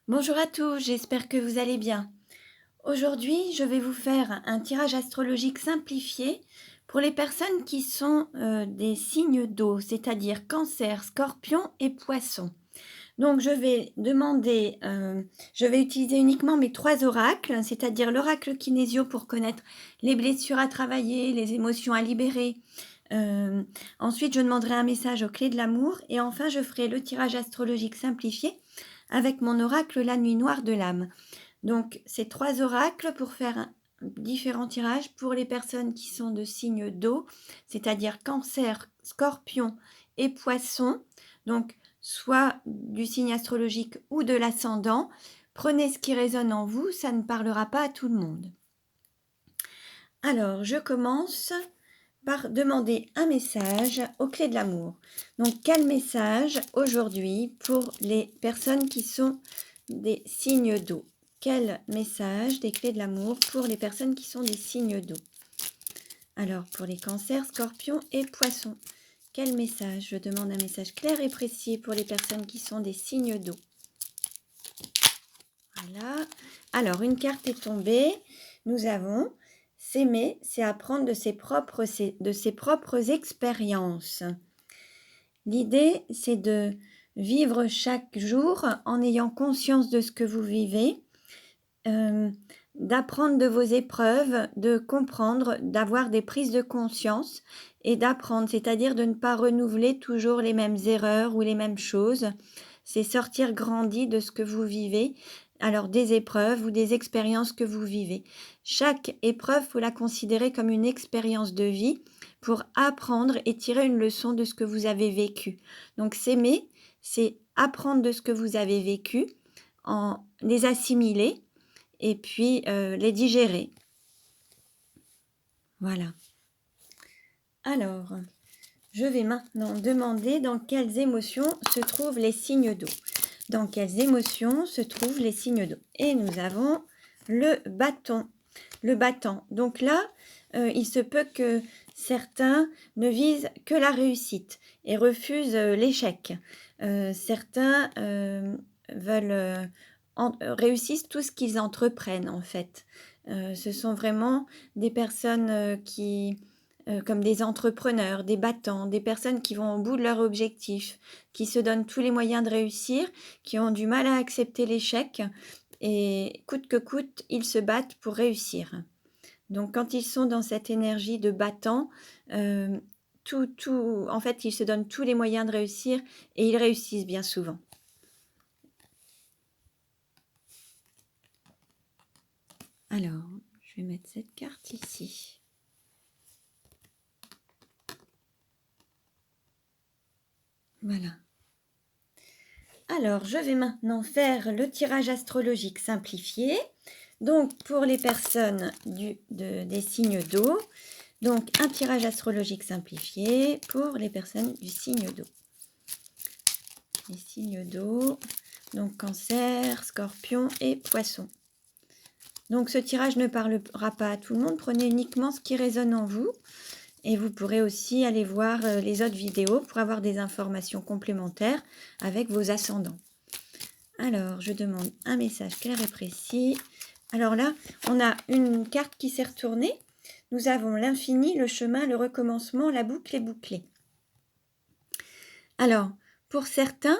Bonjour à tous, j'espère que vous allez bien. Aujourd'hui, je vais vous faire un tirage astrologique simplifié pour les personnes qui sont des signes d'eau, c'est-à-dire Cancer, Scorpion et Poisson. Donc, je vais utiliser uniquement mes 3 oracles, c'est-à-dire l'oracle kinésio pour connaître les blessures à travailler, les émotions à libérer. Ensuite, je demanderai un message aux clés de l'amour et enfin, je ferai le tirage astrologique simplifié avec mon oracle La Nuit Noire de l'âme. Donc, ces 3 oracles pour faire différents tirages pour les personnes qui sont de signe d'eau, c'est-à-dire Cancer, Scorpion et Poisson. Donc, soit du signe astrologique ou de l'ascendant. Prenez ce qui résonne en vous, ça ne parlera pas à tout le monde. Alors, je commence par demander un message aux clés de l'amour. Donc, quel message aujourd'hui pour les personnes qui sont des signes d'eau? Quel message des clés de l'amour pour les personnes qui sont des signes d'eau? Alors, pour les cancers, scorpions et poissons, quel message? Je demande un message clair et précis pour les personnes qui sont des signes d'eau. Voilà. Alors, une carte est tombée. Nous avons s'aimer, c'est apprendre de ses propres expériences. L'idée, c'est de vivre chaque jour en ayant conscience de ce que vous vivez, d'apprendre de vos épreuves, de comprendre, d'avoir des prises de conscience et d'apprendre, c'est-à-dire de ne pas renouveler toujours les mêmes erreurs ou les mêmes choses. C'est sortir grandi de ce que vous vivez, alors des épreuves ou des expériences que vous vivez. Chaque épreuve, faut la considérer comme une expérience de vie pour apprendre et tirer une leçon de ce que vous avez vécu. Donc s'aimer, c'est apprendre de ce que vous avez vécu, en les assimiler et puis les digérer. Voilà. Alors, je vais maintenant demander dans quelles émotions se trouvent les signes d'eau. Dans quelles émotions se trouvent les signes d'eau? Et nous avons le bâton. Le battant. Donc là, il se peut que certains ne visent que la réussite et refusent l'échec. Certains veulent réussissent tout ce qu'ils entreprennent en fait. Ce sont vraiment des personnes qui comme des entrepreneurs, des battants, des personnes qui vont au bout de leur objectif, qui se donnent tous les moyens de réussir, qui ont du mal à accepter l'échec et coûte que coûte, ils se battent pour réussir. Donc quand ils sont dans cette énergie de battant, en fait, ils se donnent tous les moyens de réussir et ils réussissent bien souvent. Alors, je vais mettre cette carte ici. Voilà. Alors, je vais maintenant faire le tirage astrologique simplifié. Donc, pour les personnes des signes d'eau, donc un tirage astrologique simplifié pour les personnes du signe d'eau. Les signes d'eau, donc Cancer, Scorpion et Poisson. Donc, ce tirage ne parlera pas à tout le monde. Prenez uniquement ce qui résonne en vous. Et vous pourrez aussi aller voir les autres vidéos pour avoir des informations complémentaires avec vos ascendants. Alors, je demande un message clair et précis. Alors là, on a une carte qui s'est retournée. Nous avons l'infini, le chemin, le recommencement, la boucle est bouclée. Alors, pour certains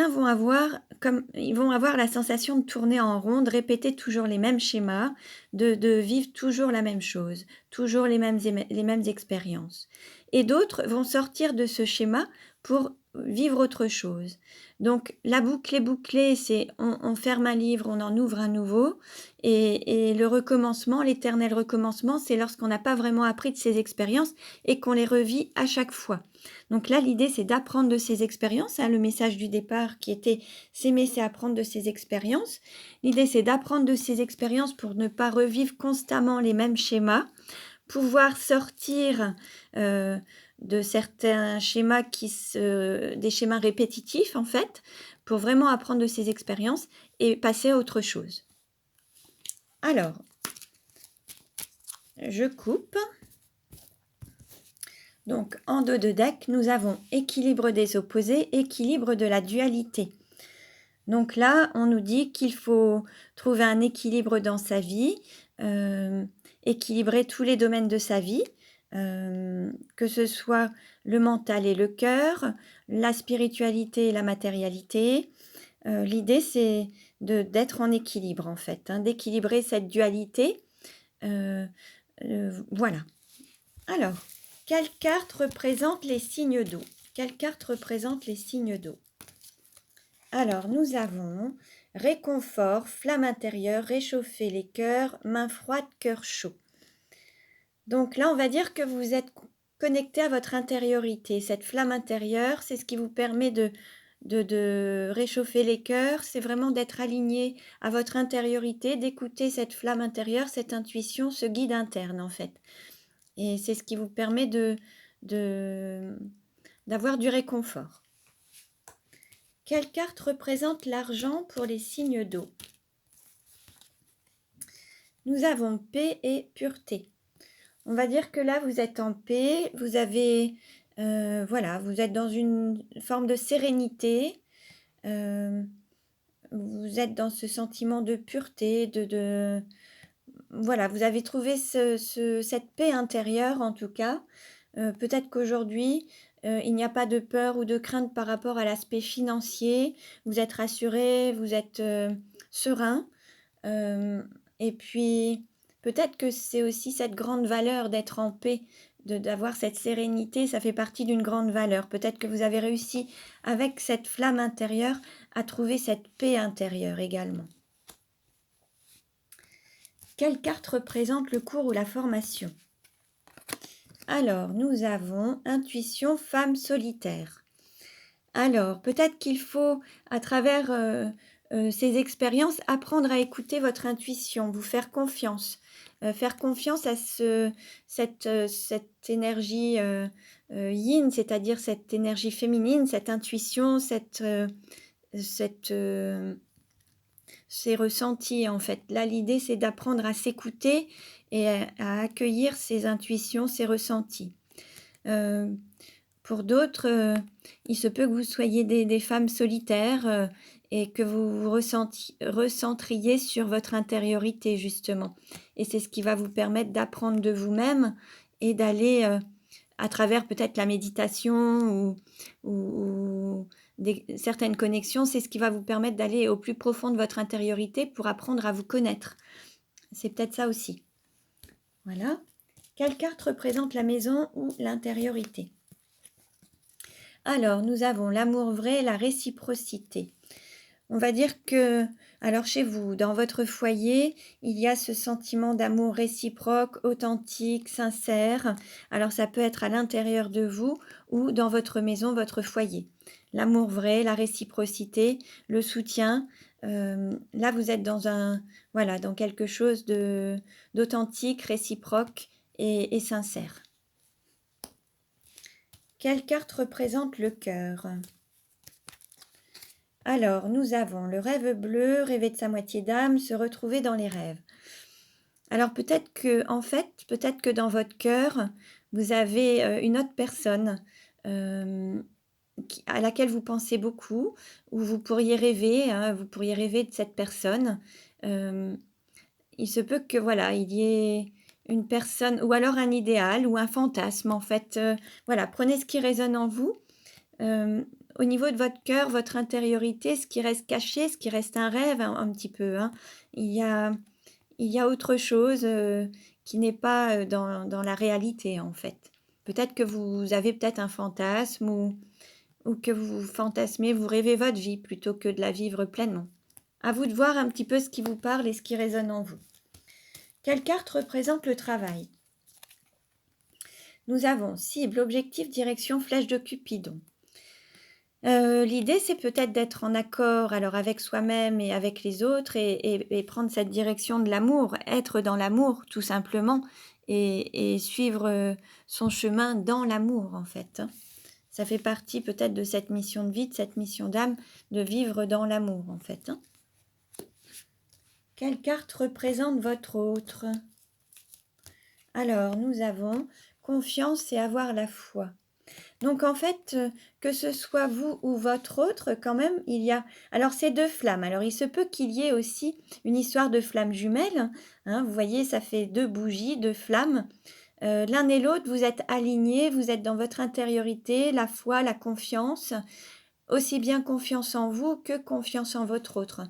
vont avoir la sensation de tourner en rond, de répéter toujours les mêmes schémas, de vivre toujours la même chose, toujours les mêmes expériences. Et d'autres vont sortir de ce schéma pour vivre autre chose. Donc la boucle est bouclée, c'est on ferme un livre, on en ouvre un nouveau. Et le recommencement, l'éternel recommencement, c'est lorsqu'on n'a pas vraiment appris de ces expériences et qu'on les revit à chaque fois. Donc là, l'idée, c'est d'apprendre de ces expériences. Le message du départ qui était « s'aimer, c'est apprendre de ses expériences ». L'idée, c'est d'apprendre de ces expériences pour ne pas revivre constamment les mêmes schémas, pouvoir sortir de certains schémas des schémas répétitifs, en fait, pour vraiment apprendre de ces expériences et passer à autre chose. Alors, je coupe. Donc, en dos de deck, nous avons équilibre des opposés, équilibre de la dualité. Donc là, on nous dit qu'il faut trouver un équilibre dans sa vie, équilibrer tous les domaines de sa vie, que ce soit le mental et le cœur, la spiritualité et la matérialité. L'idée, c'est d'être en équilibre, en fait, hein, d'équilibrer cette dualité. Voilà. Alors, quelle carte représente les signes d'eau? Quelle carte représente les signes d'eau? Alors, nous avons réconfort, flamme intérieure, réchauffer les cœurs, main froide, cœur chaud. Donc là, on va dire que vous êtes connecté à votre intériorité. Cette flamme intérieure, c'est ce qui vous permet de réchauffer les cœurs. C'est vraiment d'être aligné à votre intériorité, d'écouter cette flamme intérieure, cette intuition, ce guide interne en fait. Et c'est ce qui vous permet d'avoir du réconfort. Quelle carte représente l'argent pour les signes d'eau? Nous avons paix et pureté. On va dire que là, vous êtes en paix, vous avez, voilà, vous êtes dans une forme de sérénité, vous êtes dans ce sentiment de pureté, voilà, vous avez trouvé cette paix intérieure en tout cas. Peut-être qu'aujourd'hui, il n'y a pas de peur ou de crainte par rapport à l'aspect financier. Vous êtes rassuré, vous êtes serein. Et puis, peut-être que c'est aussi cette grande valeur d'être en paix, d'avoir cette sérénité, ça fait partie d'une grande valeur. Peut-être que vous avez réussi, avec cette flamme intérieure, à trouver cette paix intérieure également. Quelle carte représente le cours ou la formation? Alors, nous avons intuition, femme solitaire. Alors, peut-être qu'il faut, à travers ces expériences, apprendre à écouter votre intuition, vous faire confiance à cette énergie yin, c'est-à-dire cette énergie féminine, cette intuition, ces ressentis en fait. Là, l'idée, c'est d'apprendre à s'écouter et à accueillir ses intuitions, ses ressentis. Pour d'autres, il se peut que vous soyez des femmes solitaires et que vous vous recentriez sur votre intériorité, justement. Et c'est ce qui va vous permettre d'apprendre de vous-même et d'aller, à travers peut-être la méditation ou certaines connexions, c'est ce qui va vous permettre d'aller au plus profond de votre intériorité pour apprendre à vous connaître. C'est peut-être ça aussi. Voilà. Quelle carte représente la maison ou l'intériorité? Alors, nous avons l'amour vrai, la réciprocité. On va dire que, alors chez vous, dans votre foyer, il y a ce sentiment d'amour réciproque, authentique, sincère. Alors, ça peut être à l'intérieur de vous ou dans votre maison, votre foyer. L'amour vrai, la réciprocité, le soutien. Là, vous êtes voilà, dans quelque chose d'authentique, réciproque et sincère. Quelle carte représente le cœur? Alors, nous avons le rêve bleu, rêver de sa moitié d'âme, se retrouver dans les rêves. Alors, peut-être que dans votre cœur, vous avez une autre personne à laquelle vous pensez beaucoup, ou vous pourriez rêver, hein, vous pourriez rêver de cette personne. Il se peut que, voilà, il y ait une personne, ou alors un idéal, ou un fantasme, en fait. Voilà, prenez ce qui résonne en vous. Au niveau de votre cœur, votre intériorité, ce qui reste caché, ce qui reste un rêve un petit peu, hein. Il y a autre chose qui n'est pas dans la réalité en fait. Peut-être que vous avez peut-être un fantasme ou que vous fantasmez, vous rêvez votre vie plutôt que de la vivre pleinement. À vous de voir un petit peu ce qui vous parle et ce qui résonne en vous. Quelle carte représente le travail? Nous avons cible, objectif, direction, flèche de Cupidon. L'idée, c'est peut-être d'être en accord alors avec soi-même et avec les autres et prendre cette direction de l'amour, être dans l'amour tout simplement et suivre son chemin dans l'amour en fait, hein. Ça fait partie peut-être de cette mission de vie, de cette mission d'âme, de vivre dans l'amour en fait, hein. Quelle carte représente votre autre? Alors, nous avons confiance et avoir la foi. Donc en fait, que ce soit vous ou votre autre, quand même, il y a alors c'est 2 flammes. Alors il se peut qu'il y ait aussi une histoire de flammes jumelles, hein. Vous voyez, ça fait 2 bougies, 2 flammes. L'un et l'autre, vous êtes alignés, vous êtes dans votre intériorité, la foi, la confiance, aussi bien confiance en vous que confiance en votre autre.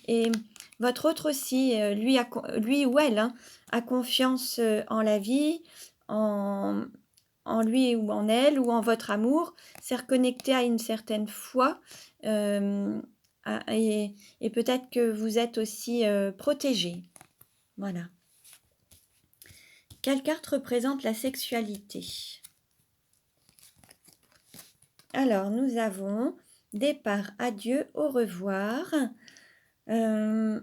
Et votre autre aussi, lui ou elle, hein, a confiance, en la vie, en lui ou en elle ou en votre amour, c'est reconnecté à une certaine foi, hem, et peut-être que vous êtes aussi, protégés. Voilà. Quelle carte représente la sexualité? Alors, nous avons départ, adieu, au revoir. Hem,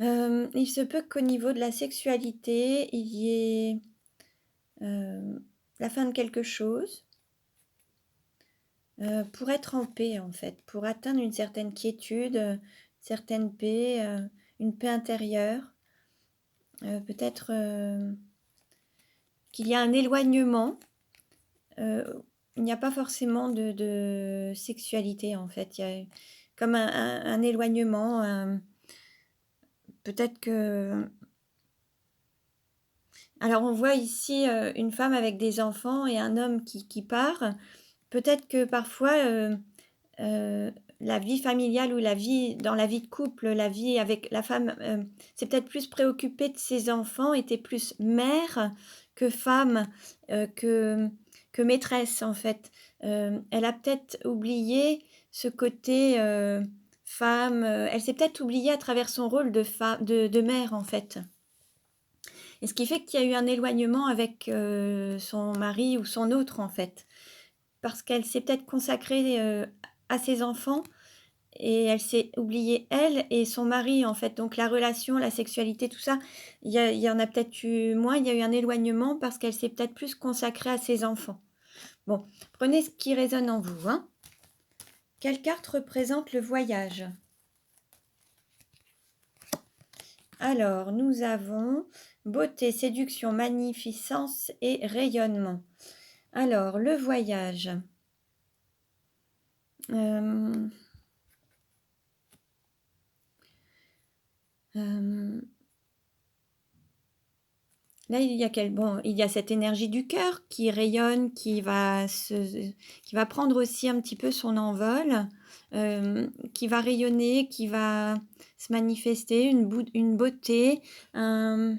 il se peut qu'au niveau de la sexualité, il y ait, la fin de quelque chose, pour être en paix, en fait, pour atteindre une certaine quiétude, certaine paix, une paix intérieure. Peut-être, qu'il y a un éloignement, heu, il n'y a pas forcément de sexualité, en fait. Il y a comme un éloignement, peut-être que alors on voit ici, une femme avec des enfants et un homme qui part. Peut-être que parfois, heu, la vie familiale ou la vie dans la vie de couple, la vie avec la femme, s'est peut-être plus préoccupée de ses enfants, était plus mère que femme, que maîtresse, en fait. Elle a peut-être oublié ce côté, femme, elle s'est peut-être oubliée à travers son rôle de mère, en fait. Et ce qui fait qu'il y a eu un éloignement avec, son mari ou son autre, en fait. Parce qu'elle s'est peut-être consacrée, à ses enfants et elle s'est oubliée elle et son mari, en fait. Donc la relation, la sexualité, tout ça, il y en a peut-être eu moins, il y a eu un éloignement parce qu'elle s'est peut-être plus consacrée à ses enfants. Bon, prenez ce qui résonne en vous, hein. Quelle carte représente le voyage? Alors, nous avons beauté, séduction, magnificence et rayonnement. Alors, le voyage. Hem, hem, Là, il y a cette énergie du cœur qui rayonne, qui va prendre aussi un petit peu son envol, qui va rayonner, qui va se manifester, une beauté, un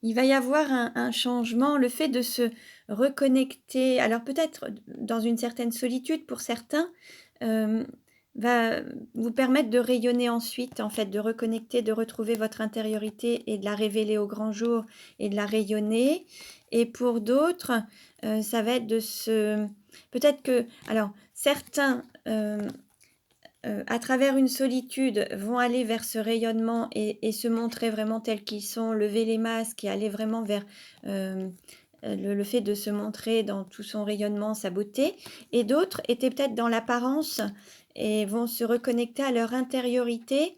il va y avoir un changement, le fait de se reconnecter, alors peut-être dans une certaine solitude pour certains, hem, va vous permettre de rayonner ensuite, en fait, de reconnecter, de retrouver votre intériorité et de la révéler au grand jour et de la rayonner. Et pour d'autres, ça va être de se peut-être que alors certains, à travers une solitude, vont aller vers ce rayonnement et se montrer vraiment tels qu'ils sont, lever les masques et aller vraiment vers, hem, le fait de se montrer dans tout son rayonnement, sa beauté. Et d'autres étaient peut-être dans l'apparence et vont se reconnecter à leur intériorité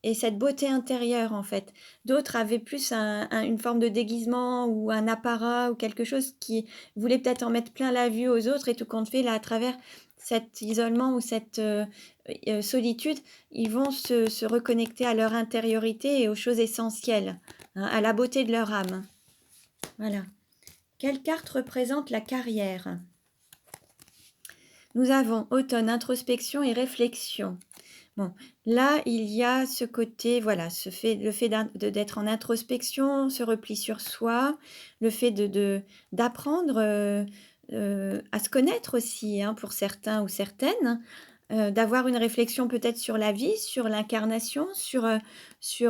et cette beauté intérieure, en fait. D'autres avaient plus une forme de déguisement ou un apparat ou quelque chose qui voulait peut-être en mettre plein la vue aux autres et tout compte fait, là, à travers cet isolement ou cette, solitude, ils vont se reconnecter à leur intériorité et aux choses essentielles, hein, à la beauté de leur âme. Voilà. Quelle carte représente la carrière? Nous avons automne, introspection et réflexion. Bon, là, il y a ce côté, voilà, le fait d'être en introspection, ce repli sur soi, le fait d'apprendre, à se connaître aussi, hein, pour certains ou certaines, d'avoir une réflexion peut-être sur la vie, sur l'incarnation, sur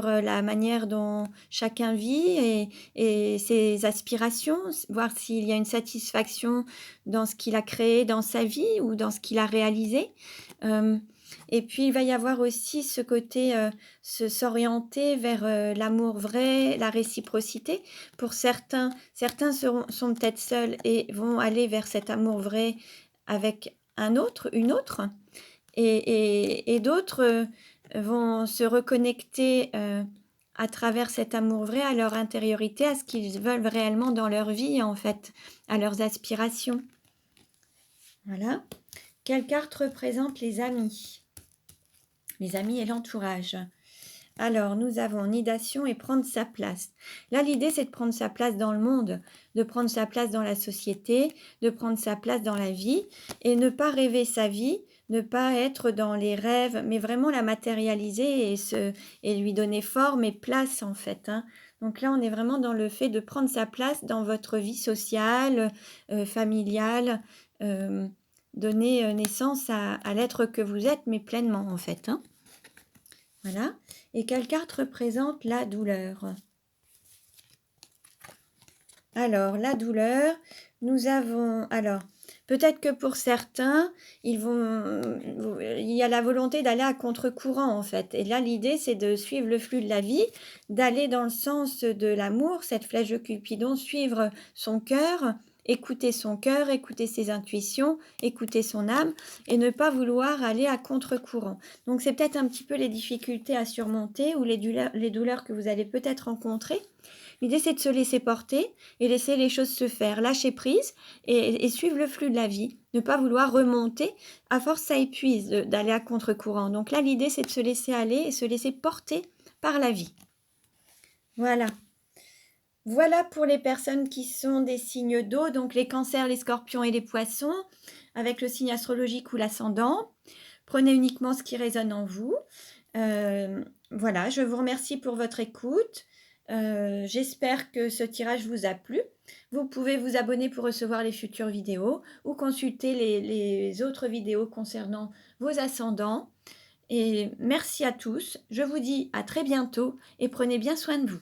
la manière dont chacun vit et ses aspirations, voir s'il y a une satisfaction dans ce qu'il a créé dans sa vie ou dans ce qu'il a réalisé. Hem Et puis il va y avoir aussi ce côté, s'orienter vers, l'amour vrai, la réciprocité. Pour certains sont peut-être seuls et vont aller vers cet amour vrai avec un autre, une autre. Et d'autres, vont se reconnecter, à travers cet amour vrai à leur intériorité, à ce qu'ils veulent réellement dans leur vie, en fait, à leurs aspirations. Voilà. Quelle carte représente les amis? Les amis et l'entourage. Alors, nous avons nidation et prendre sa place. Là, l'idée, c'est de prendre sa place dans le monde, de prendre sa place dans la société, de prendre sa place dans la vie et ne pas rêver sa vie, ne pas être dans les rêves, mais vraiment la matérialiser et lui donner forme et place, en fait, hein. Donc là, on est vraiment dans le fait de prendre sa place dans votre vie sociale, familiale, donner naissance à l'être que vous êtes, mais pleinement, en fait, hein. Voilà. Et quelle carte représente la douleur? Alors, la douleur, nous avons... Alors, peut-être que pour certains, il y a la volonté d'aller à contre-courant, en fait. Et là, l'idée, c'est de suivre le flux de la vie, d'aller dans le sens de l'amour, cette flèche de Cupidon, suivre son cœur, écouter son cœur, écouter ses intuitions, écouter son âme, et ne pas vouloir aller à contre-courant. Donc, c'est peut-être un petit peu les difficultés à surmonter ou les douleurs que vous allez peut-être rencontrer. L'idée, c'est de se laisser porter et laisser les choses se faire, lâcher prise et suivre le flux de la vie, ne pas vouloir remonter. À force, ça épuise d'aller à contre-courant. Donc là, l'idée, c'est de se laisser aller et se laisser porter par la vie. Voilà. Voilà pour les personnes qui sont des signes d'eau, donc les cancers, les scorpions et les poissons, avec le signe astrologique ou l'ascendant. Prenez uniquement ce qui résonne en vous. Voilà, je vous remercie pour votre écoute. J'espère que ce tirage vous a plu. Vous pouvez vous abonner pour recevoir les futures vidéos ou consulter les autres vidéos concernant vos ascendants. Et merci à tous. Je vous dis à très bientôt et prenez bien soin de vous.